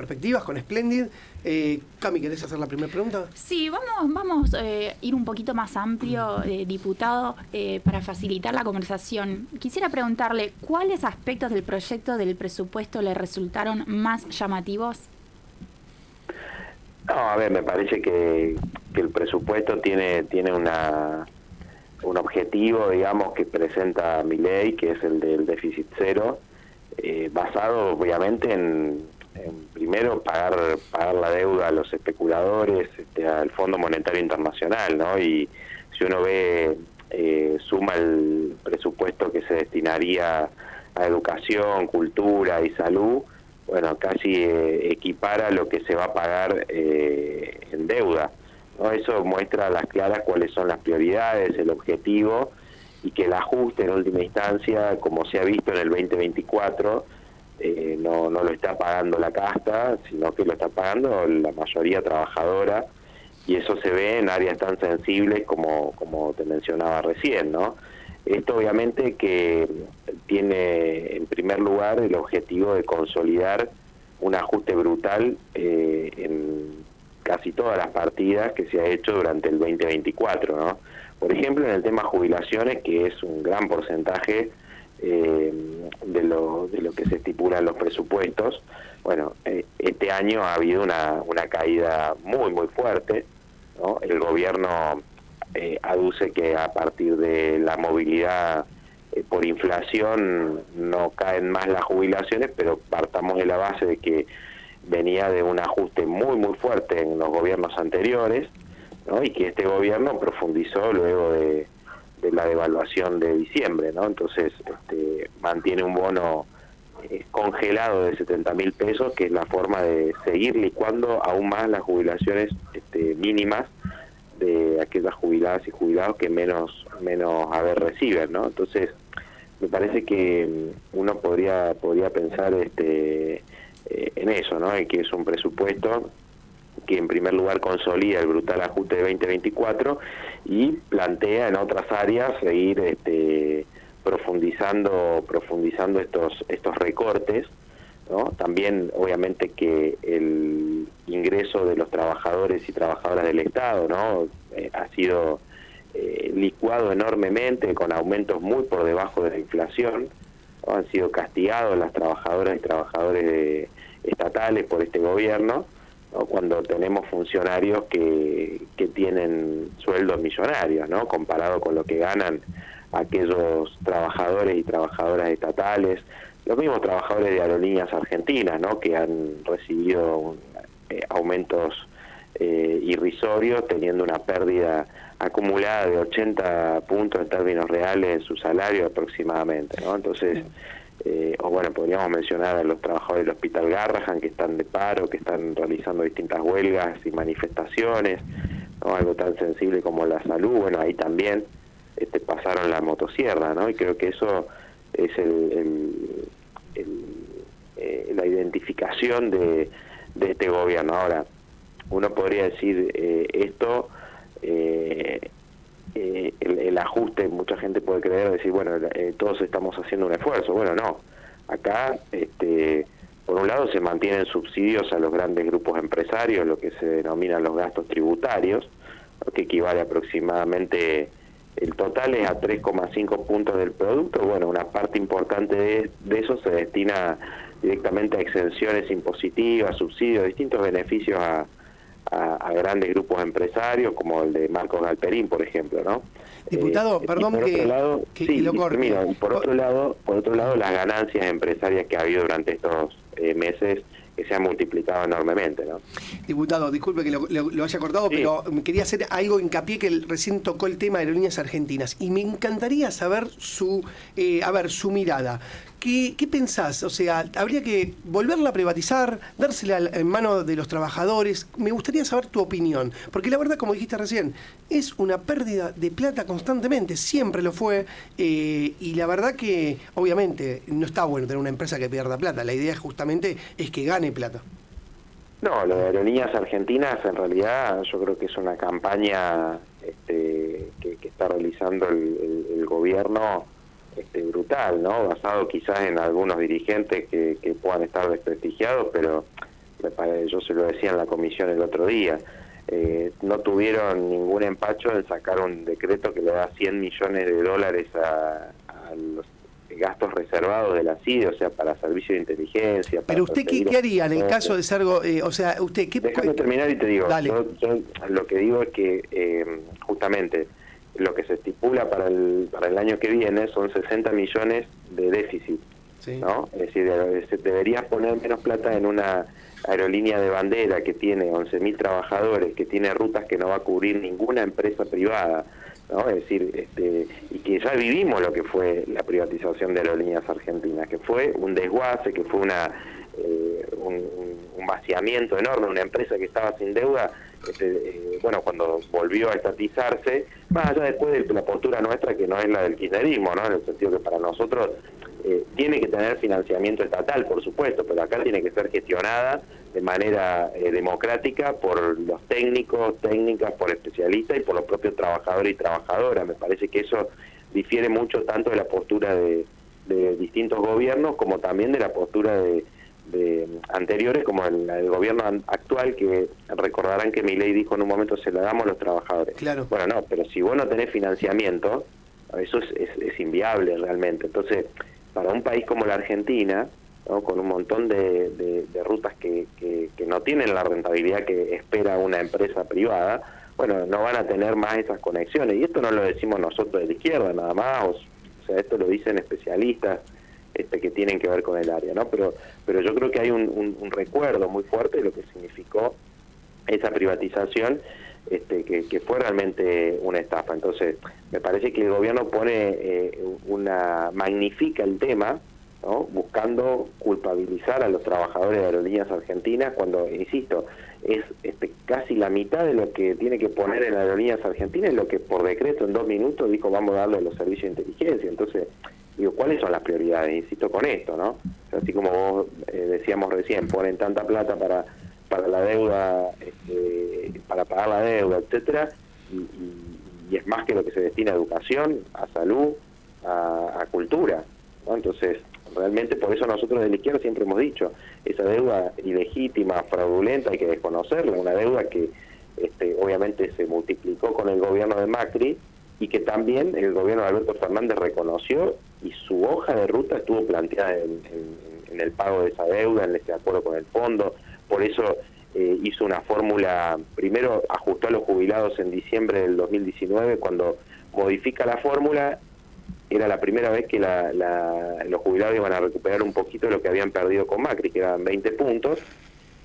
perspectivas con Splendid. Cami, ¿querés hacer la primera pregunta? Sí, vamos a ir un poquito más amplio, diputado, para facilitar la conversación. Quisiera preguntarle, ¿cuáles aspectos del proyecto del presupuesto le resultaron más llamativos? No, a ver, me parece que el presupuesto tiene un objetivo, digamos, que presenta Milei, que es el del déficit cero, basado obviamente en primero pagar la deuda a los especuladores, al Fondo Monetario Internacional, ¿no? Y si uno ve, suma el presupuesto que se destinaría a educación, cultura y salud, bueno, casi equipara lo que se va a pagar en deuda, ¿no? Eso muestra a las claras cuáles son las prioridades, el objetivo, y que el ajuste en última instancia, como se ha visto en el 2024, no lo está pagando la casta, sino que lo está pagando la mayoría trabajadora, y eso se ve en áreas tan sensibles como te mencionaba recién, ¿no? Esto obviamente que tiene en primer lugar el objetivo de consolidar un ajuste brutal en casi todas las partidas que se ha hecho durante el 2024, ¿no? Por ejemplo, en el tema jubilaciones, que es un gran porcentaje de lo que se estipula en los presupuestos. Bueno, este año ha habido una caída muy fuerte, ¿no? El gobierno aduce que a partir de la movilidad por inflación no caen más las jubilaciones, pero partamos de la base de que venía de un ajuste muy fuerte en los gobiernos anteriores, ¿no? Y que este gobierno profundizó luego de la devaluación de diciembre, ¿no? Entonces mantiene un bono congelado de 70.000 pesos, que es la forma de seguir licuando aún más las jubilaciones mínimas de aquellas jubiladas y jubilados que menos haber reciben, ¿no? Entonces me parece que uno podría pensar en eso, ¿no? En que es un presupuesto que en primer lugar consolida el brutal ajuste de 2024 y plantea en otras áreas seguir profundizando estos recortes, ¿no? También obviamente que el ingreso de los trabajadores y trabajadoras del Estado, ¿no? Ha sido licuado enormemente, con aumentos muy por debajo de la inflación, ¿no? Han sido castigados las trabajadoras y trabajadores estatales por este gobierno, ¿no? Cuando tenemos funcionarios que tienen sueldos millonarios, ¿no? Comparado con lo que ganan aquellos trabajadores y trabajadoras estatales, los mismos trabajadores de Aerolíneas Argentinas, ¿no? Que han recibido aumentos irrisorios, teniendo una pérdida acumulada de 80 puntos en términos reales en su salario aproximadamente, ¿no? Entonces, o bueno, podríamos mencionar a los trabajadores del Hospital Garrahan, que están de paro, que están realizando distintas huelgas y manifestaciones, ¿no? Algo tan sensible como la salud, bueno, ahí también pasaron la motosierra, ¿no? Y creo que eso es la identificación de este gobierno. Ahora, uno podría decir esto, el ajuste, mucha gente puede creer, decir, bueno, todos estamos haciendo un esfuerzo. Bueno, no. Acá, por un lado, se mantienen subsidios a los grandes grupos empresarios, lo que se denominan los gastos tributarios, ¿no? Que equivale aproximadamente, el total es a 3,5 puntos del producto. Bueno, una parte importante de eso se destina directamente a exenciones impositivas, subsidios, distintos beneficios a grandes grupos empresarios, como el de Marcos Galperín, por ejemplo, ¿no? Diputado, perdón que lo corte. Mira, y por otro lado, las ganancias empresarias que ha habido durante estos meses, que se han multiplicado enormemente, ¿no? Diputado, disculpe que lo haya cortado, sí, pero quería hacer algo hincapié, que recién tocó el tema de Aerolíneas Argentinas, y me encantaría saber su mirada. ¿Qué pensás? O sea, ¿habría que volverla a privatizar, dársela en manos de los trabajadores? Me gustaría saber tu opinión, porque la verdad, como dijiste recién, es una pérdida de plata constantemente, siempre lo fue, y la verdad que, obviamente, no está bueno tener una empresa que pierda plata. La idea justamente es que gane plata. No, lo de Aerolíneas Argentinas, en realidad, yo creo que es una campaña que está realizando el gobierno, brutal, ¿no? Basado quizás en algunos dirigentes que puedan estar desprestigiados, pero me parece yo se lo decía en la comisión el otro día, no tuvieron ningún empacho en sacar un decreto que le da $100 millones a los gastos reservados de la CIDE, o sea, para servicios de inteligencia. Pero usted, ¿qué haría en el caso de ser o sea, usted qué? Déjame terminar y te digo, yo lo que digo es que justamente lo que se estipula para el año que viene son 60 millones de déficit, sí, ¿no? Es decir, deberías poner menos plata en una aerolínea de bandera que tiene 11.000 trabajadores, que tiene rutas que no va a cubrir ninguna empresa privada, ¿no? Es decir, y que ya vivimos lo que fue la privatización de Aerolíneas Argentinas, que fue un desguace, que fue un vaciamiento enorme, una empresa que estaba sin deuda, bueno, cuando volvió a estatizarse, más allá después de la postura nuestra, que no es la del kirchnerismo, ¿no? En el sentido que para nosotros tiene que tener financiamiento estatal, por supuesto, pero acá tiene que ser gestionada de manera democrática por los técnicos, técnicas, por especialistas y por los propios trabajadores y trabajadoras. Me parece que eso difiere mucho tanto de la postura de distintos gobiernos como también de la postura de anteriores, como el gobierno actual, que recordarán que Milei dijo en un momento: se la damos a los trabajadores. Claro. Bueno, no, pero si vos no tenés financiamiento, eso es inviable realmente. Entonces, para un país como la Argentina, ¿no?, con un montón de rutas que no tienen la rentabilidad que espera una empresa privada, bueno, no van a tener más esas conexiones. Y esto no lo decimos nosotros de la izquierda nada más, o sea, esto lo dicen especialistas que tienen que ver con el área, ¿no? Pero yo creo que hay un recuerdo muy fuerte de lo que significó esa privatización, que fue realmente una estafa. Entonces, me parece que el gobierno magnifica el tema, ¿no?, buscando culpabilizar a los trabajadores de Aerolíneas Argentinas, cuando, insisto, es casi la mitad de lo que tiene que poner en Aerolíneas Argentinas, es lo que por decreto en 2 minutos dijo: vamos a darle a los servicios de inteligencia. Entonces, digo, ¿cuáles son las prioridades? Insisto con esto, ¿no? O sea, así como vos decíamos recién, ponen tanta plata para la deuda, para pagar la deuda, etcétera, y es más que lo que se destina a educación, a salud, a cultura, ¿no? Entonces, realmente por eso nosotros de la izquierda siempre hemos dicho, esa deuda ilegítima, fraudulenta, hay que desconocerla, una deuda que obviamente se multiplicó con el gobierno de Macri, y que también el gobierno de Alberto Fernández reconoció, y su hoja de ruta estuvo planteada en el pago de esa deuda, en ese acuerdo con el fondo. Por eso hizo una fórmula, primero ajustó a los jubilados en diciembre del 2019, cuando modifica la fórmula, era la primera vez que los jubilados iban a recuperar un poquito de lo que habían perdido con Macri, que eran 20 puntos.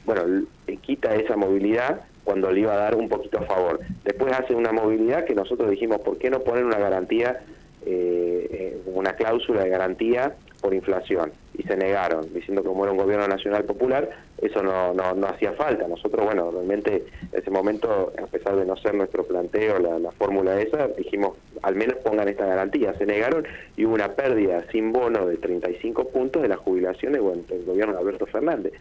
Bueno, quita esa movilidad cuando le iba a dar un poquito a favor. Después hace una movilidad que nosotros dijimos: ¿por qué no poner una garantía, una cláusula de garantía por inflación? Y se negaron, diciendo que como era un gobierno nacional popular, eso no hacía falta. Nosotros, bueno, realmente en ese momento, a pesar de no ser nuestro planteo la fórmula esa, dijimos: al menos pongan esta garantía. Se negaron y hubo una pérdida sin bono de 35 puntos de las jubilaciones del gobierno de Alberto Fernández.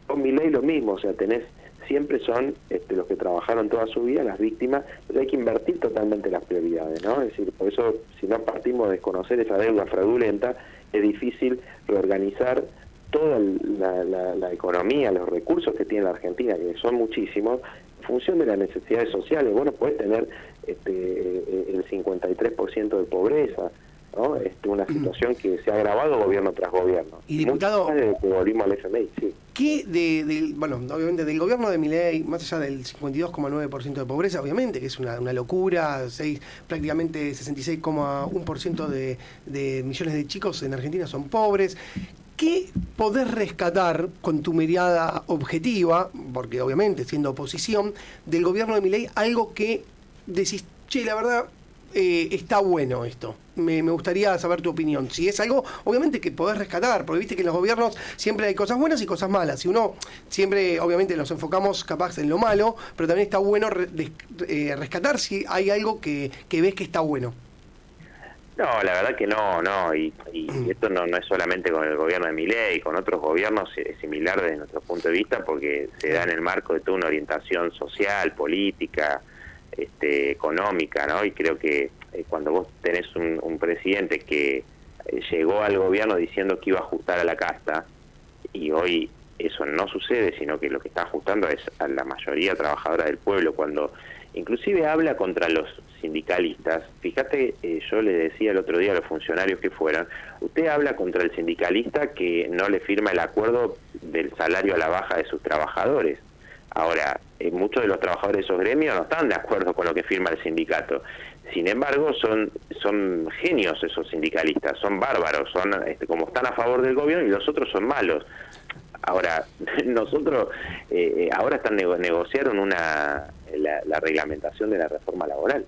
Con Milei lo mismo, o sea, siempre son los que trabajaron toda su vida, las víctimas. Pero hay que invertir totalmente las prioridades, ¿no? Es decir, por eso, si no partimos de desconocer esa deuda fraudulenta, es difícil reorganizar toda la economía, los recursos que tiene la Argentina, que son muchísimos, en función de las necesidades sociales. Bueno, puedes tener el 53% de pobreza, ¿no? Una situación que se ha agravado gobierno tras gobierno. Y diputado, desde que volvimos al FMI, sí. ¿Qué bueno, obviamente del gobierno de Milei, más allá del 52,9% de pobreza, obviamente que es una locura, prácticamente 66,1% de millones de chicos en Argentina son pobres? ¿Qué podés rescatar con tu mirada objetiva, porque obviamente siendo oposición, del gobierno de Milei, algo que decís: che, la verdad, está bueno esto? Me gustaría saber tu opinión. Si es algo, obviamente, que podés rescatar, porque viste que en los gobiernos siempre hay cosas buenas y cosas malas. Y uno siempre, obviamente, nos enfocamos capaz en lo malo, pero también está bueno rescatar si hay algo que ves que está bueno. No, la verdad que no, y esto no es solamente con el gobierno de Milei, con otros gobiernos es similar desde nuestro punto de vista, porque se da en el marco de toda una orientación social, política, económica, ¿no? Y creo que cuando vos tenés un presidente que llegó al gobierno diciendo que iba a ajustar a la casta, y hoy eso no sucede, sino que lo que está ajustando es a la mayoría trabajadora del pueblo, cuando inclusive habla contra los sindicalistas. Fíjate, yo le decía el otro día a los funcionarios que fueran, usted habla contra el sindicalista que no le firma el acuerdo del salario a la baja de sus trabajadores. Ahora, muchos de los trabajadores de esos gremios no están de acuerdo con lo que firma el sindicato. Sin embargo, son genios esos sindicalistas, son bárbaros, son como están a favor del gobierno y los otros son malos. Ahora, nosotros ahora negociaron la reglamentación de la reforma laboral,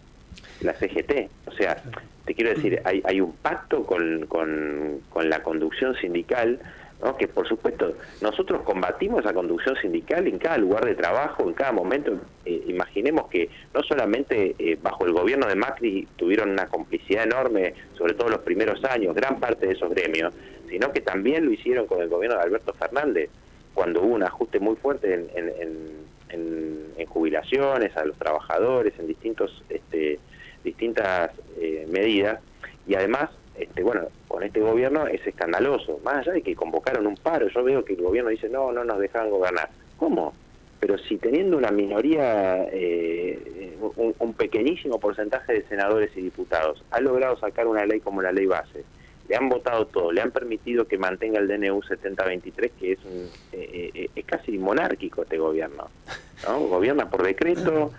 la CGT. O sea, te quiero decir, hay un pacto con la conducción sindical, ¿no? Que por supuesto nosotros combatimos esa conducción sindical en cada lugar de trabajo, en cada momento. Imaginemos que no solamente bajo el gobierno de Macri tuvieron una complicidad enorme, sobre todo los primeros años, gran parte de esos gremios, sino que también lo hicieron con el gobierno de Alberto Fernández, cuando hubo un ajuste muy fuerte en jubilaciones a los trabajadores, en distintas medidas, y además bueno, con este gobierno es escandaloso, más allá de que convocaron un paro. Yo veo que el gobierno dice no nos dejaban gobernar. ¿Cómo? Pero si teniendo una minoría, un pequeñísimo porcentaje de senadores y diputados ha logrado sacar una ley como la ley base, le han votado todo, le han permitido que mantenga el DNU 7023, que es casi monárquico este gobierno, ¿no? Gobierna por decreto.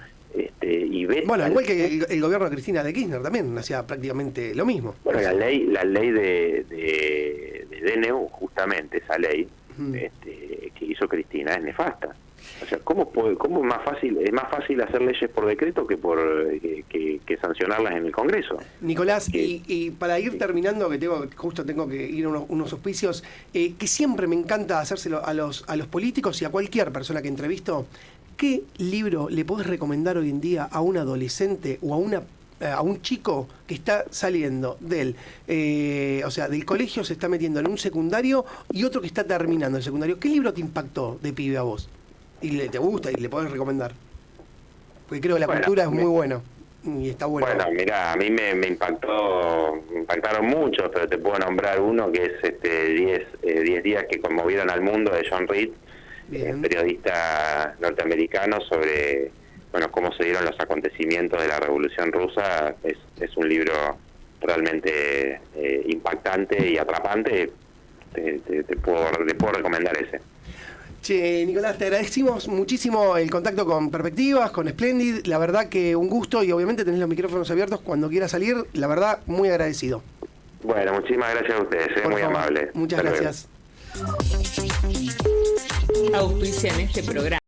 Y bueno, igual que el gobierno de Cristina de Kirchner también hacía prácticamente lo mismo. Bueno, la ley de DNU, justamente esa ley que hizo Cristina, es nefasta. O sea, ¿cómo es más fácil hacer leyes por decreto que que sancionarlas en el Congreso? Nicolás, y para ir terminando, que justo tengo que ir a unos auspicios, que siempre me encanta hacérselo a los políticos y a cualquier persona que entrevisto. ¿Qué libro le podés recomendar hoy en día a un adolescente o a un chico que está saliendo del colegio, se está metiendo en un secundario, y otro que está terminando el secundario? ¿Qué libro te impactó de pibe a vos? ¿Y te gusta y le podés recomendar? Porque creo que la cultura es muy buena y está buena. Bueno, mira, a mí me impactaron mucho, pero te puedo nombrar uno que es 10 días que conmovieron al mundo, de John Reed, periodista norteamericano, sobre cómo se dieron los acontecimientos de la Revolución Rusa. Es un libro realmente impactante y atrapante. Te puedo recomendar ese. Che, Nicolás, te agradecimos muchísimo el contacto con Perspectivas, con Splendid. La verdad que un gusto, y obviamente tenés los micrófonos abiertos cuando quieras salir. La verdad, muy agradecido. Bueno, muchísimas gracias a ustedes, muy amable. Muchas gracias. Auspicia en este programa